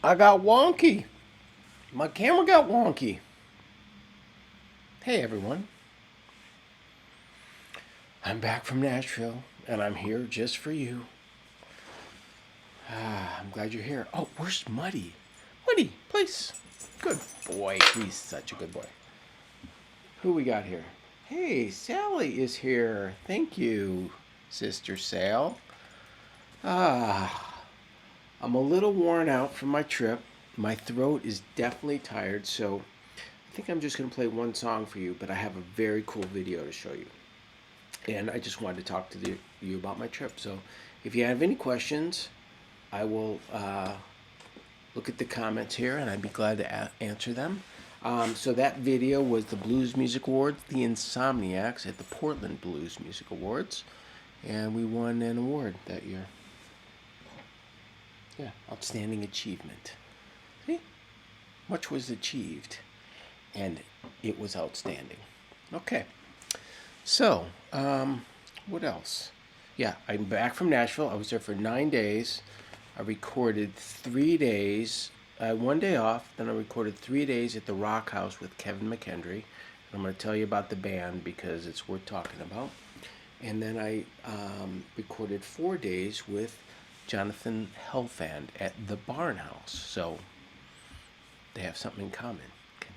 I got wonky. My camera got wonky. Hey everyone. I'm back from Nashville and I'm here just for you. I'm glad you're here. Oh, where's Muddy? Muddy, please. Good boy. He's such a good boy. Who we got here? Hey, Sally is here. Thank you, Sister Sal. I'm a little worn out from my trip. My throat is definitely tired, so I think I'm just going to play one song for you, but I have a very cool video to show you. And I just wanted to talk to you about my trip. So if you have any questions, I will look at the comments here, and I'd be glad to answer them. So that video was the Blues Music Awards, the Insomniacs at the Portland Blues Music Awards, and we won an award that year. Yeah, outstanding achievement. See? Much was achieved, and it was outstanding. Okay. So, what else? Yeah, I'm back from Nashville. I was there for 9 days. I recorded 3 days. I had 1 day off. Then I recorded 3 days at the Rock House with Kevin McKendry. I'm going to tell you about the band because it's worth talking about. And then I recorded 4 days with Jonathan Helfand at the Barn House. So they have something in common. Okay.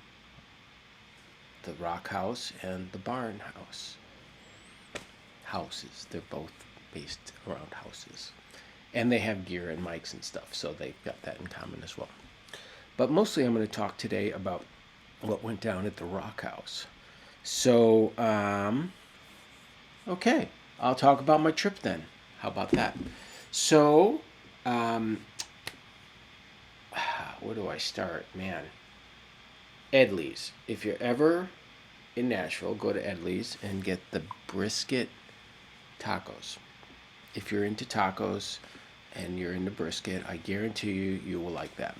The Rock House and the Barn House. Houses. They're both based around houses. And they have gear and mics and stuff, so they've got that in common as well. But mostly I'm going to talk today about what went down at the Rock House. So, okay, I'll talk about my trip then. How about that? So, where do I start? Man, Edley's. If you're ever in Nashville, go to Edley's and get the brisket tacos. If you're into tacos and you're into brisket, I guarantee you will like that.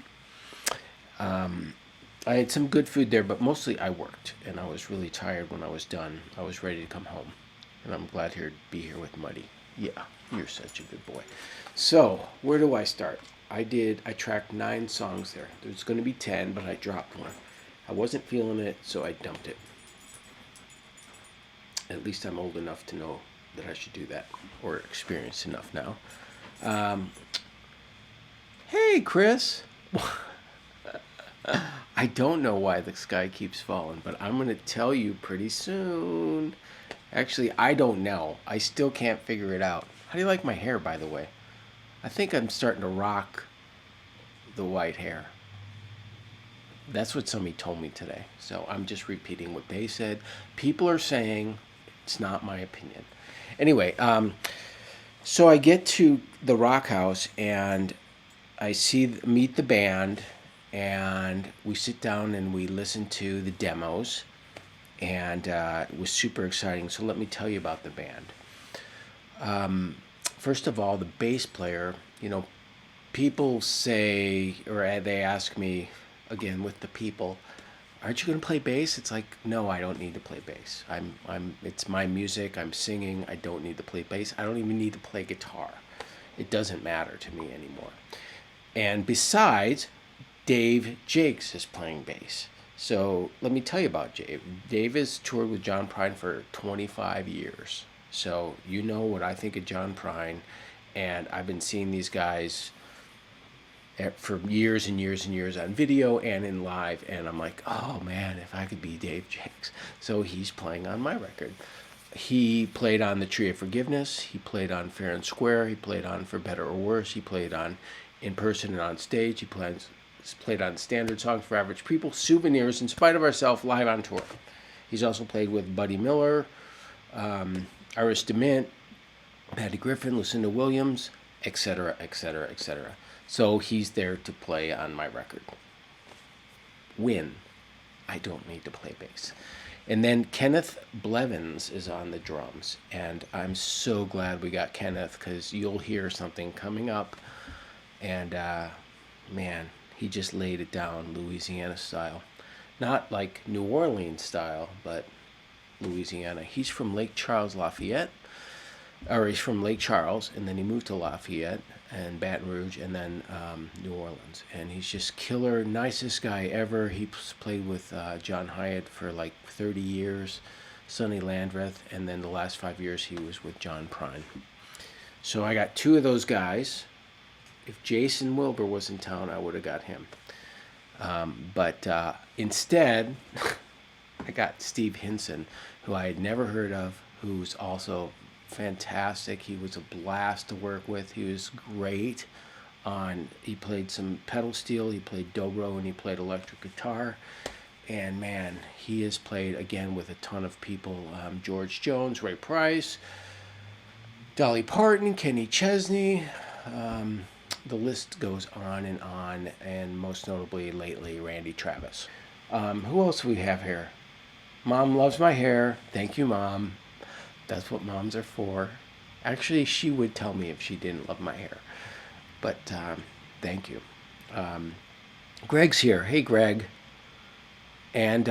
I had some good food there, but mostly I worked, and I was really tired when I was done. I was ready to come home, and I'm glad to be here with Muddy. Yeah, you're such a good boy. So, where do I start? I tracked 9 songs there. There's going to be 10, but I dropped one. I wasn't feeling it, so I dumped it. At least I'm old enough to know that I should do that, or experienced enough now. Hey, Chris. I don't know why the sky keeps falling, but I'm going to tell you pretty soon. Actually, I don't know. I still can't figure it out. How do you like my hair, by the way? I think I'm starting to rock the white hair. That's what somebody told me today. So I'm just repeating what they said. People are saying it's not my opinion. Anyway, so I get to the Rock House and I meet the band, and we sit down and we listen to the demos, and it was super exciting. So let me tell you about the band. First of all, the bass player, people say, or they ask me, again with the people, aren't you going to play bass? It's like, no, I don't need to play bass. It's my music. I'm singing. I don't need to play bass. I don't even need to play guitar. It doesn't matter to me anymore. And besides, Dave Jakes is playing bass. So let me tell you about Dave. Dave has toured with John Prine for 25 years. So you know what I think of John Prine. And I've been seeing these guys for years and years and years on video and in live, and I'm like, oh man, if I could be Dave Jakes. So he's playing on my record. He played on The Tree of Forgiveness, he played on Fair and Square, he played on For Better or Worse, he played on In Person and On Stage, he played on Standard Songs for Average People, Souvenirs, In Spite of Ourselves, live on tour. He's also played with Buddy Miller, Iris DeMint, Patty Griffin, Lucinda Williams, etc., etc., etc. So he's there to play on my record. When I don't need to play bass. And then Kenneth Blevins is on the drums. And I'm so glad we got Kenneth, because you'll hear something coming up. And man, he just laid it down Louisiana style. Not like New Orleans style, but Louisiana. He's from Lake Charles, Lafayette. Or he's from Lake Charles, and then he moved to Lafayette. and Baton Rouge, and then New Orleans. And he's just killer, nicest guy ever. He played with John Hyatt for like 30 years, Sonny Landreth, and then the last 5 years he was with John Prine. So I got two of those guys. If Jason Wilbur was in town, I would have got him. But instead, I got Steve Hinson, who I had never heard of, who's also fantastic. He was a blast to work with. He was great he played some pedal steel, he played dobro, and he played electric guitar. And man, he has played again with a ton of people. George Jones, Ray Price, Dolly Parton, Kenny Chesney. The list goes on, and most notably lately, Randy Travis. Who else do we have here? Mom loves my hair. Thank you, Mom. That's what moms are for. Actually, she would tell me if she didn't love my hair. But thank you. Greg's here. Hey, Greg. And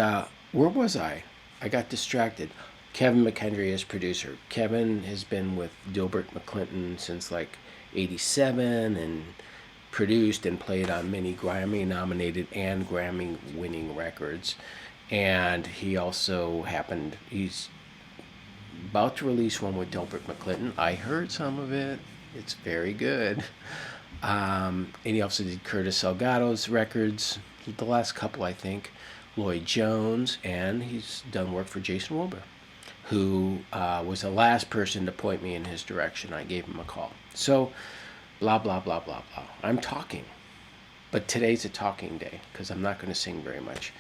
where was I? I got distracted. Kevin McHenry is producer. Kevin has been with Dilbert McClinton since like 87 and produced and played on many Grammy-nominated and Grammy-winning records. And he also he's about to release one with Dilbert McClinton. I heard some of it. It's very good. And he also did Curtis Salgado's records, the last couple, I think. Lloyd Jones, and he's done work for Jason Wilbur, who was the last person to point me in his direction. I gave him a call. So, blah, blah, blah, blah, blah. I'm talking. But today's a talking day, because I'm not going to sing very much.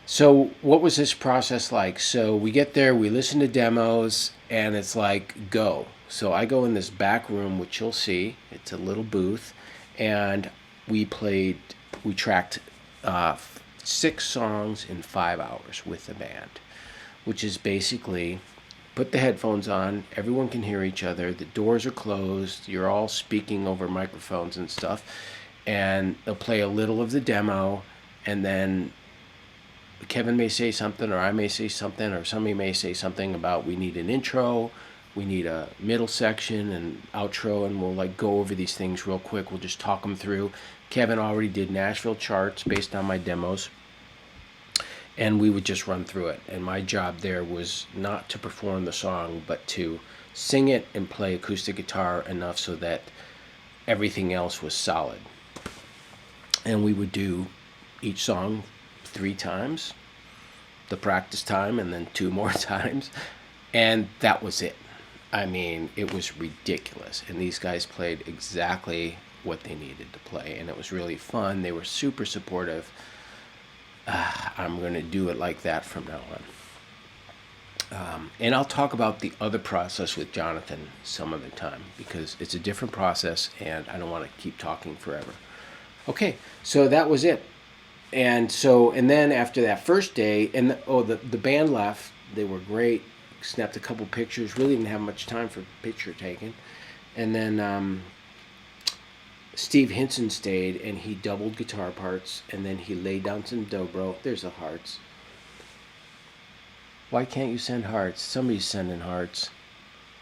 So what was this process like? So we get there, we listen to demos, and it's like, go. So I go in this back room, which you'll see. It's a little booth, and we tracked 6 songs in 5 hours with the band, which is basically put the headphones on, everyone can hear each other, the doors are closed, you're all speaking over microphones and stuff, and they'll play a little of the demo, and then Kevin may say something, or I may say something, or somebody may say something about we need an intro, we need a middle section and outro, and we'll like go over these things real quick. We'll just talk them through. Kevin already did Nashville charts based on my demos, and we would just run through it. And my job there was not to perform the song, but to sing it and play acoustic guitar enough so that everything else was solid. And we would do each song 3 times, the practice time, and then 2 more times, and that was it. I mean, it was ridiculous, and these guys played exactly what they needed to play, and it was really fun. They were super supportive. I'm going to do it like that from now on. And I'll talk about the other process with Jonathan some other time, because it's a different process, and I don't want to keep talking forever. Okay, so that was it. And then after that first day, the band left. They were great. Snapped a couple pictures. Really didn't have much time for picture taking. And then Steve Hinson stayed, and he doubled guitar parts, and then he laid down some dobro. There's the hearts. Why can't you send hearts? Somebody's sending hearts.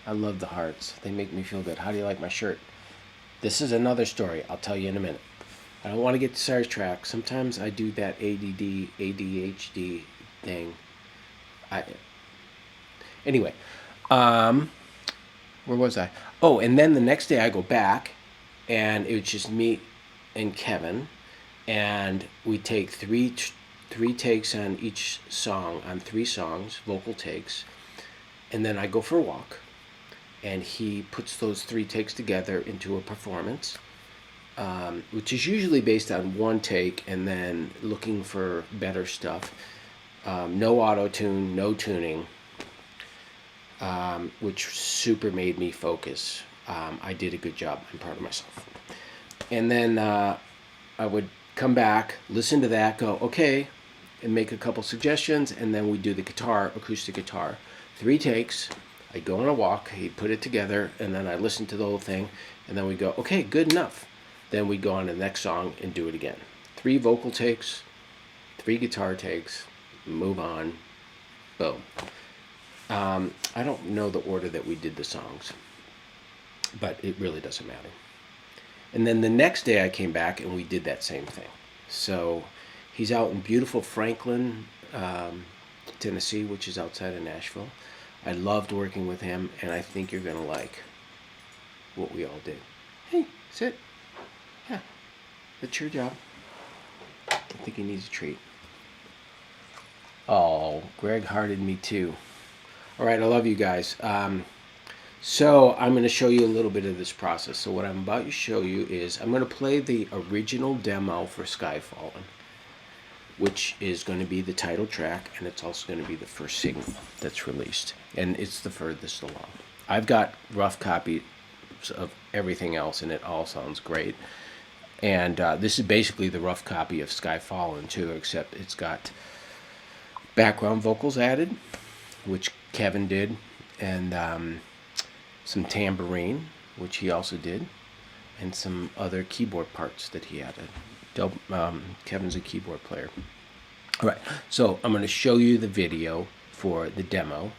I love the hearts. They make me feel good. How do you like my shirt? This is another story. I'll tell you in a minute. I don't want to get sidetracked. Sometimes I do that ADD, ADHD thing. Anyway, where was I? Oh, and then the next day I go back, and it was just me and Kevin, and we take three takes on each song, on 3 songs, vocal takes, and then I go for a walk, and he puts those 3 takes together into a performance. Which is usually based on 1 take and then looking for better stuff. No auto-tune, no tuning, which super made me focus. I did a good job. I'm proud of myself. And then I would come back, listen to that, go, okay, and make a couple suggestions, and then we do the guitar, acoustic guitar. 3 takes. I go on a walk, he'd put it together, and then I listen to the whole thing, and then we go, okay, good enough. Then we go on to the next song and do it again. 3 vocal takes, 3 guitar takes, move on, boom. I don't know the order that we did the songs, but it really doesn't matter. And then the next day I came back and we did that same thing. So he's out in beautiful Franklin, Tennessee, which is outside of Nashville. I loved working with him, and I think you're going to like what we all did. Hey, sit. Yeah, that's your job. I think he needs a treat. Oh, Greg hearted me too. All right, I love you guys. So I'm going to show you a little bit of this process. So what I'm about to show you is I'm going to play the original demo for Sky Fallin, which is going to be the title track, and it's also going to be the first single that's released, and it's the furthest along. I've got rough copies of everything else, and it all sounds great. And this is basically the rough copy of Sky Fallin too, except it's got background vocals added, which Kevin did, and some tambourine, which he also did, and some other keyboard parts that he added. Kevin's a keyboard player. All right, so I'm going to show you the video for the demo,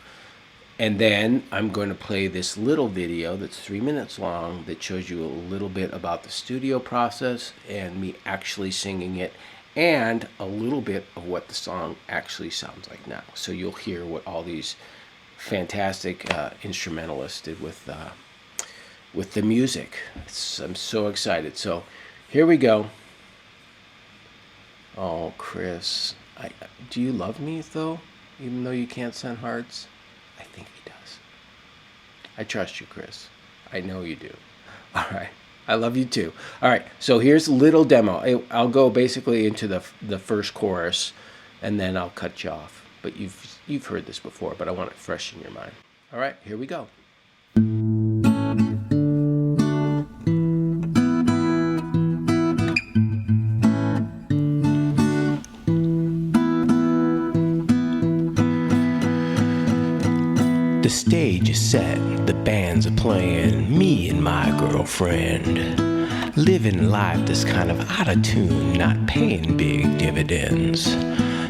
and then I'm going to play this little video that's 3 minutes long that shows you a little bit about the studio process and me actually singing it, and a little bit of what the song actually sounds like now. So you'll hear what all these fantastic instrumentalists did with the music. I'm so excited. So here we go. Oh, Chris, do you love me though, even though you can't send hearts? I think he does. I trust you, Chris. I know you do. All right. I love you too. All right. So here's a little demo. I'll go basically into the first chorus, and then I'll cut you off. But you've heard this before, but I want it fresh in your mind. All right. Here we go. The stage is set, the bands are playing, me and my girlfriend. Living life that's kind of out of tune, not paying big dividends.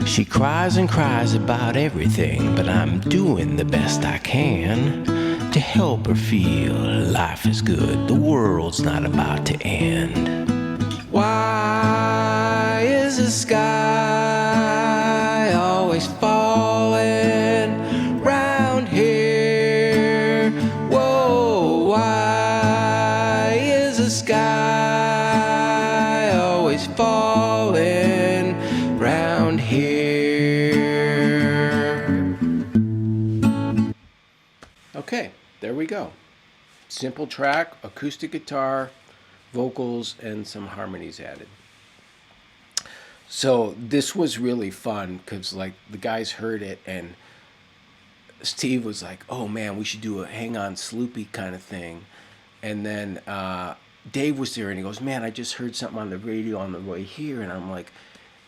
She cries and cries about everything, but I'm doing the best I can to help her feel life is good, the world's not about to end. Why is the sky always falling round here? Whoa, why is the sky always falling round here? Okay, there we go. Simple track, acoustic guitar, vocals, and some harmonies added. So this was really fun because like the guys heard it, and Steve was like, oh man, we should do a Hang On Sloopy kind of thing. And then Dave was there and he goes, man, I just heard something on the radio on the way here. And I'm like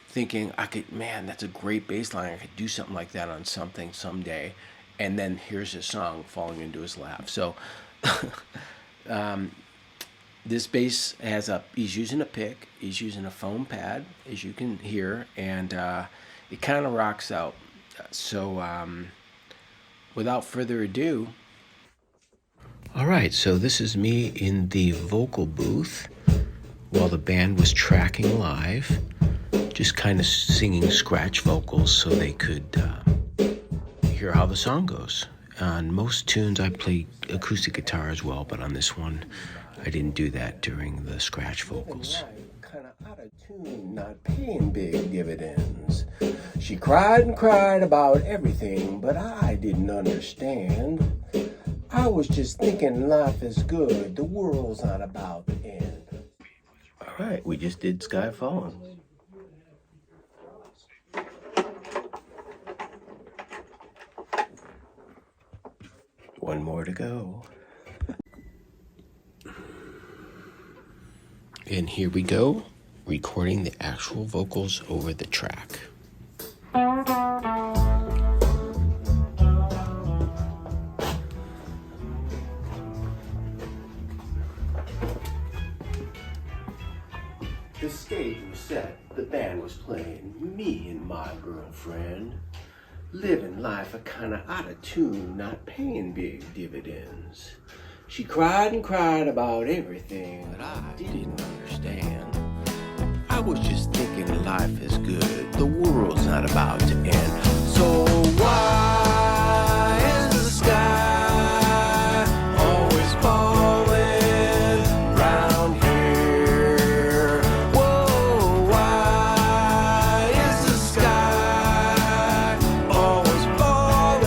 thinking, man, that's a great bass line. I could do something like that on something someday. And then here's his song falling into his lap. So this bass he's using a pick, he's using a foam pad, as you can hear, and it kind of rocks out. So without further ado, all right, so this is me in the vocal booth while the band was tracking live, just kind of singing scratch vocals so they could hear how the song goes. On most tunes I play acoustic guitar as well, but on this one I didn't do that during the scratch vocals. Kind of out of tune, not paying big dividends. She cried and cried about everything, but I didn't understand. I was just thinking life is good, the world's not about to end. All right, we just did Sky Fallin. One more to go. And here we go, recording the actual vocals over the track. The stage was set, the band was playing, me and my girlfriend. Living life a kinda out of tune, not paying big dividends. She cried and cried about everything that I didn't understand. I was just thinking life is good, the world's not about to end. So why is the sky always falling round here? Whoa, why is the sky always falling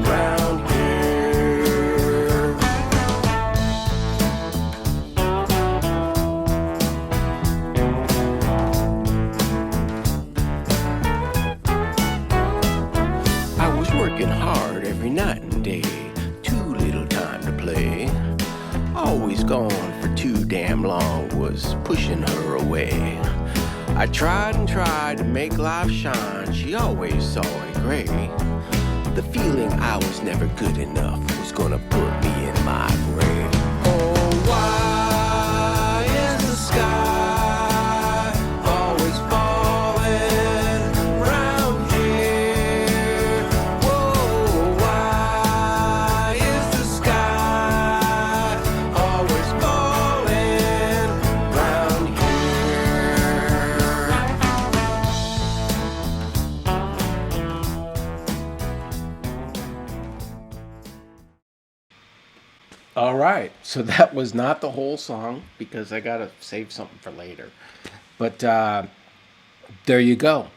round here? I was working hard every night and day, too little time to play. Always gone for too damn long, was pushing her away. I tried and tried to make life shine, she always saw it gray. The feeling I was never good enough was gonna put me in my grave. Oh, why is the sky always falling round here? Whoa, why is the sky always falling round here? All right, so that was not the whole song because I gotta save something for later. But there you go,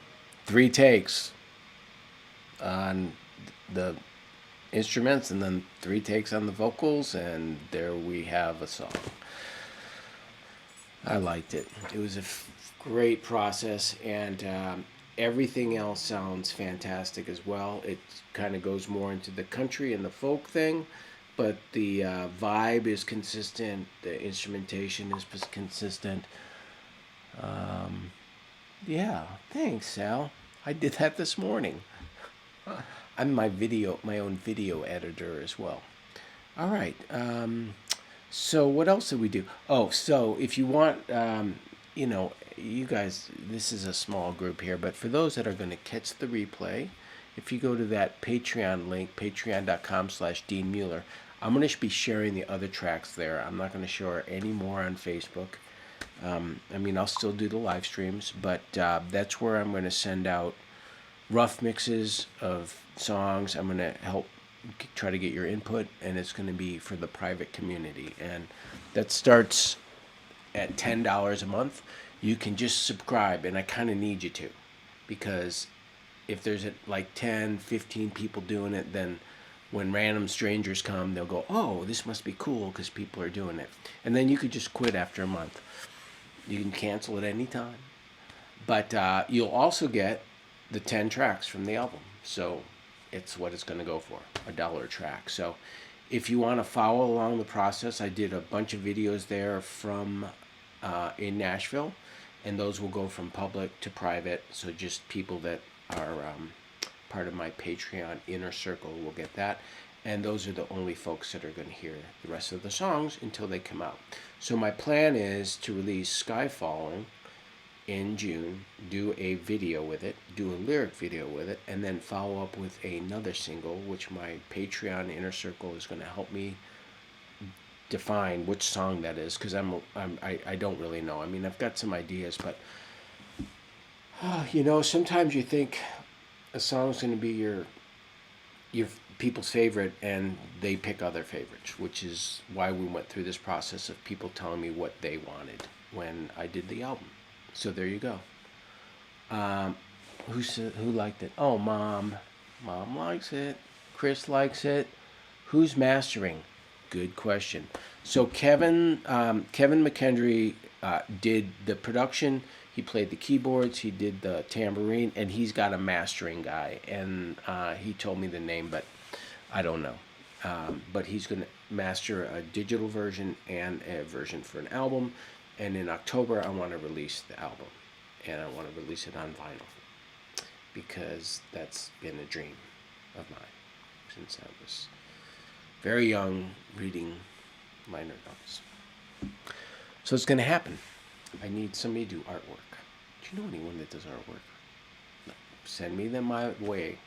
3 takes on the instruments and then 3 takes on the vocals, and there we have a song. I liked it. It was a great process, and everything else sounds fantastic as well. It kind of goes more into the country and the folk thing, but the vibe is consistent. The instrumentation is consistent. Yeah, thanks, Sal. I did that this morning. I'm my own video editor as well. All right. So what else did we do? Oh, so if you want, you guys, this is a small group here, but for those that are going to catch the replay, if you go to that Patreon link, patreon.com/Dean Mueller, I'm going to be sharing the other tracks there. I'm not going to share any more on Facebook. I'll still do the live streams, but that's where I'm going to send out rough mixes of songs. I'm going to help try to get your input, and it's going to be for the private community. And that starts at $10 a month. You can just subscribe, and I kind of need you to, because if there's like 10, 15 people doing it, then when random strangers come, they'll go, oh, this must be cool because people are doing it. And then you could just quit after a month. You can cancel at any time. But you'll also get the 10 tracks from the album. So it's what it's going to go for, $1 a track. So if you want to follow along the process, I did a bunch of videos there from in Nashville, and those will go from public to private. So just people that are part of my Patreon inner circle will get that. And those are the only folks that are going to hear the rest of the songs until they come out. So my plan is to release Sky Fallin in June, do a video with it, do a lyric video with it, and then follow up with another single, which my Patreon inner circle is going to help me define which song that is, because I don't really know. I've got some ideas, but sometimes you think a song's going to be your people's favorite, and they pick other favorites, which is why we went through this process of people telling me what they wanted when I did the album. So there you go. Who liked it? Oh, Mom. Mom likes it. Chris likes it. Who's mastering? Good question. So Kevin McKendry did the production. He played the keyboards. He did the tambourine, and he's got a mastering guy. And he told me the name, but I don't know. But he's going to master a digital version and a version for an album. And in October, I want to release the album. And I want to release it on vinyl, because that's been a dream of mine since I was very young, reading liner notes. So it's going to happen. I need somebody to do artwork. Do you know anyone that does artwork? Send me them my way.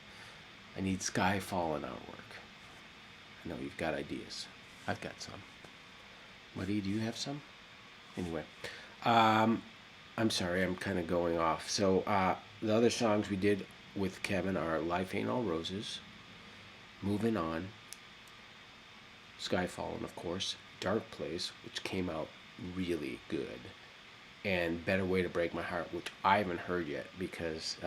I need Sky Fallin artwork. I know you've got ideas. I've got some. Buddy, do you have some? Anyway, um, I'm sorry, I'm kind of going off. So the other songs we did with Kevin are Life Ain't All Roses, Moving On, Sky Fallin, of course, Dark Place, which came out really good, and Better Way to Break My Heart, which I haven't heard yet because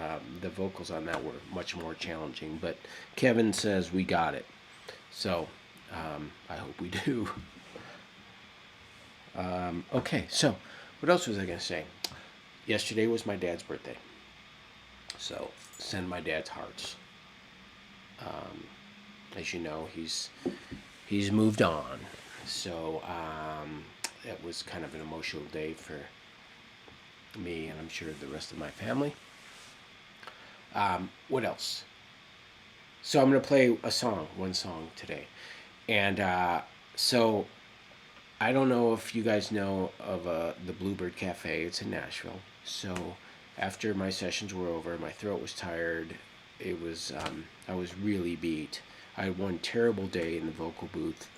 the vocals on that were much more challenging. But Kevin says we got it. So I hope we do. Okay, so what else was I going to say? Yesterday was my dad's birthday. So send my dad's hearts. As you know, he's moved on. So it was kind of an emotional day for me, and I'm sure the rest of my family. What else? So I'm going to play one song today. And so I don't know if you guys know of the Bluebird Cafe. It's in Nashville. So after my sessions were over, my throat was tired. It was I was really beat. I had one terrible day in the vocal booth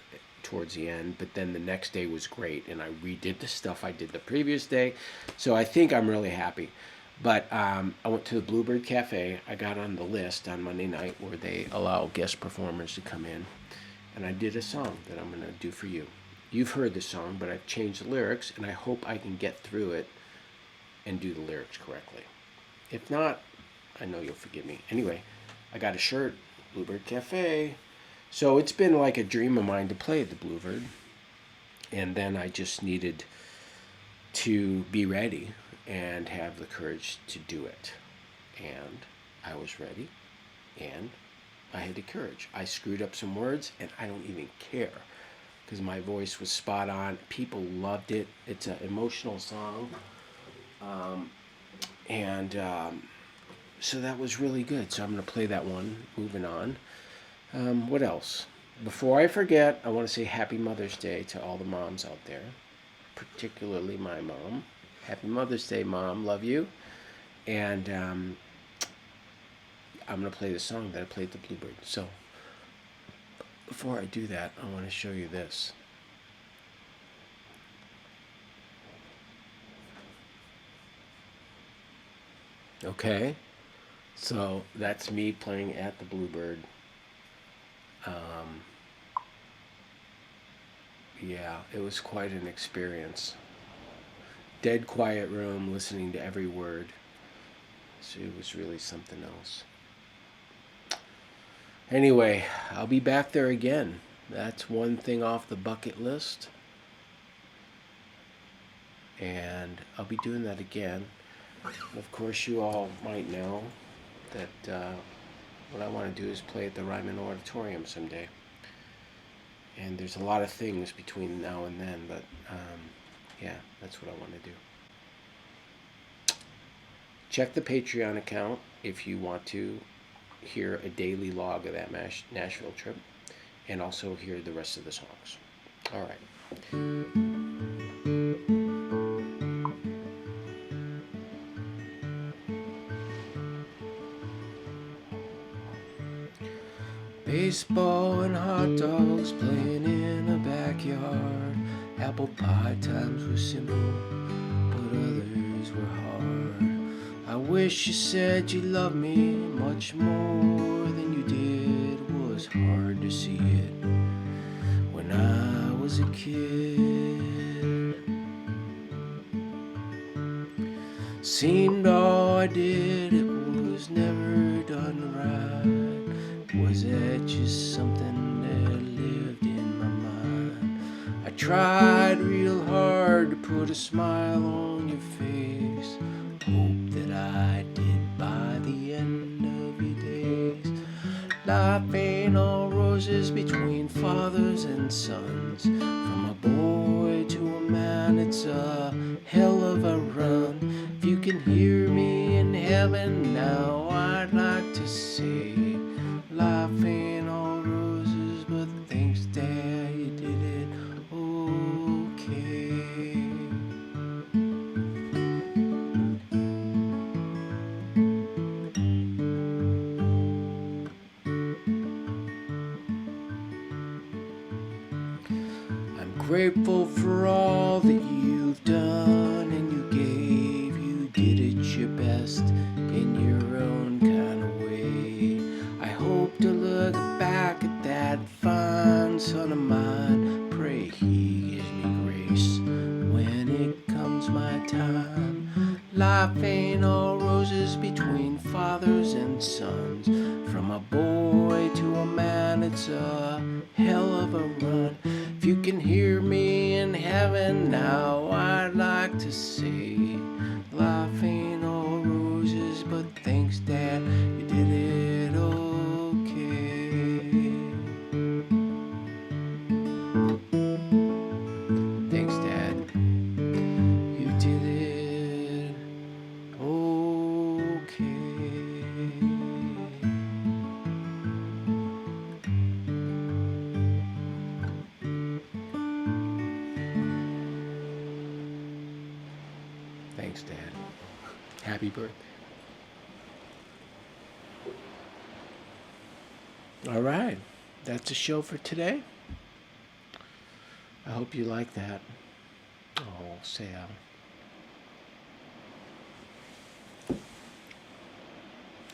towards the end, but then the next day was great, and I redid the stuff I did the previous day. So I think I'm really happy. But I went to the Bluebird Cafe. I got on the list on Monday night where they allow guest performers to come in, and I did a song that I'm going to do for you. You've heard the song, but I've changed the lyrics, and I hope I can get through it and do the lyrics correctly. If not, I know you'll forgive me. Anyway, I got a shirt, Bluebird Cafe. So it's been like a dream of mine to play at the Bluebird. And then I just needed to be ready and have the courage to do it. And I was ready, and I had the courage. I screwed up some words, and I don't even care because my voice was spot on. People loved it. It's an emotional song. So that was really good. So I'm going to play that one, moving on. What else? Before I forget, I want to say Happy Mother's Day to all the moms out there, particularly my mom. Happy Mother's Day, Mom. Love you. And I'm going to play the song that I played at the Bluebird. So before I do that, I want to show you this. Okay, so that's me playing at the Bluebird. Yeah, it was quite an experience. Dead quiet room, listening to every word. So it was really something else. Anyway, I'll be back there again. That's one thing off the bucket list. And I'll be doing that again. Of course, you all might know that what I want to do is play at the Ryman Auditorium someday. And there's a lot of things between now and then, but yeah, that's what I want to do. Check the Patreon account if you want to hear a daily log of that Nashville trip, and also hear the rest of the songs. All right. Baseball and hot dogs playing in a backyard. Apple pie times were simple, but others were hard. I wish you said you loved me much more than you did. It was hard to see it when I was a kid. Seemed all I did, it was never done right. Was that just something that lived in my mind? I tried real hard to put a smile on your face. Hope that I did by the end of your days. Life ain't all roses between fathers and sons. From a boy to a man, it's a hell of a run. If you can hear me in heaven now, I'd like to say life ain't all roses, but thanks, Dad, you did it okay. grateful for all that you've done and you gave. You did it your best in your own kind of way. I hope to look back at that fine son of mine. Pray he gives me grace when it comes my time. Life ain't all roses between fathers and sons. From a boy to a man, it's a hell of a run. If you can hear me in heaven now, I'd like to say, life ain't all roses, but thanks, Dad, you did it okay. Thanks, Dad, you did it okay. Thanks, Dad. Happy birthday. All right. That's the show for today. I hope you like that. Oh, Sal.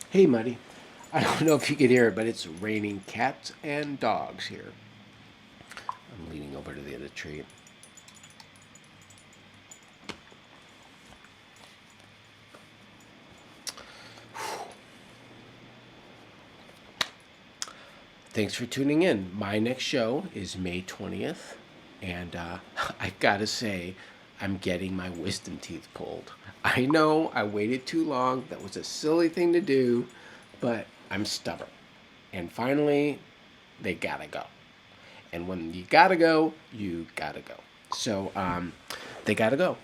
Hey, Muddy. I don't know if you could hear it, but it's raining cats and dogs here. I'm leaning over to the other tree. Thanks for tuning in. My next show is May 20th, and I gotta say, I'm getting my wisdom teeth pulled. I know I waited too long. That was a silly thing to do, but I'm stubborn. And finally, they gotta go. And when you gotta go, you gotta go. So they gotta go.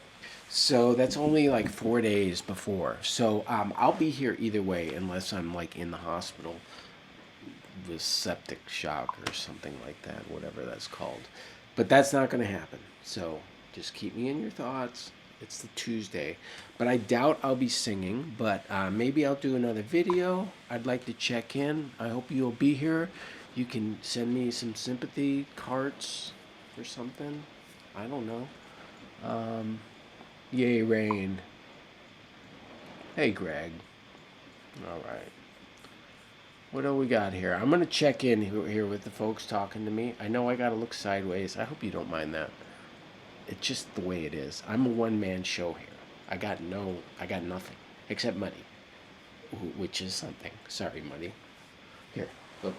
So that's only like 4 days before. So I'll be here either way, unless I'm like in the hospital with septic shock or something like that, whatever that's called. But that's not going to happen. So just keep me in your thoughts. It's the Tuesday. But I doubt I'll be singing, but maybe I'll do another video. I'd like to check in. I hope you'll be here. You can send me some sympathy cards or something. I don't know. Yay, rain. Hey, Greg. All right. What do we got here? I'm going to check in here with the folks talking to me. I know I got to look sideways. I hope you don't mind that. It's just the way it is. I'm a one-man show here. I got nothing except money, which is something. Sorry, Muddy. Here, look.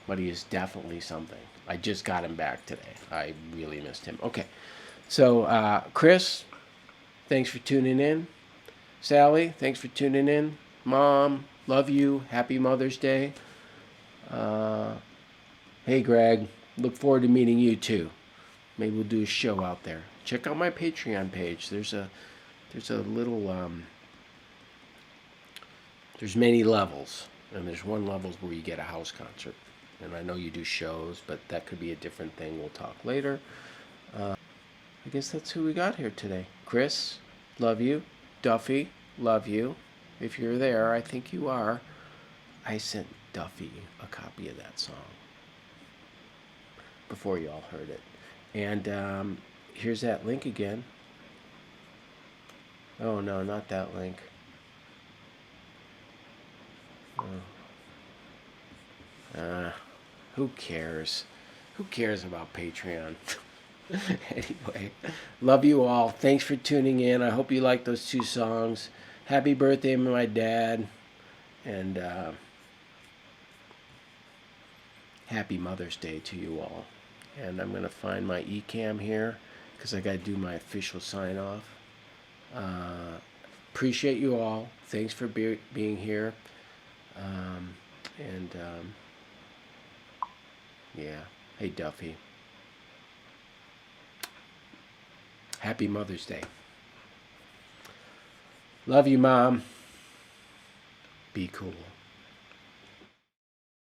Muddy is definitely something. I just got him back today. I really missed him. Okay, so Chris, thanks for tuning in. Sally, thanks for tuning in. Mom, love you. Happy Mother's Day. Hey, Greg, look forward to meeting you too. Maybe we'll do a show out there. Check out my Patreon page. There's a little there's many levels, and there's one level where you get a house concert. And I know you do shows, but that could be a different thing. We'll talk later. I guess that's who we got here today. Chris, love you. Duffy, love you. If you're there, I think you are. I sent Duffy a copy of that song before you all heard it. And here's that link again. Oh, no, not that link. Who cares? Who cares about Patreon? Anyway, love you all. Thanks for tuning in. I hope you like those two songs. Happy birthday, my dad. And happy Mother's Day to you all. And I'm going to find my eCam here because I got to do my official sign off. Appreciate you all. Thanks for being here. Yeah. Hey, Duffy. Happy Mother's Day. Love you, Mom. Be cool.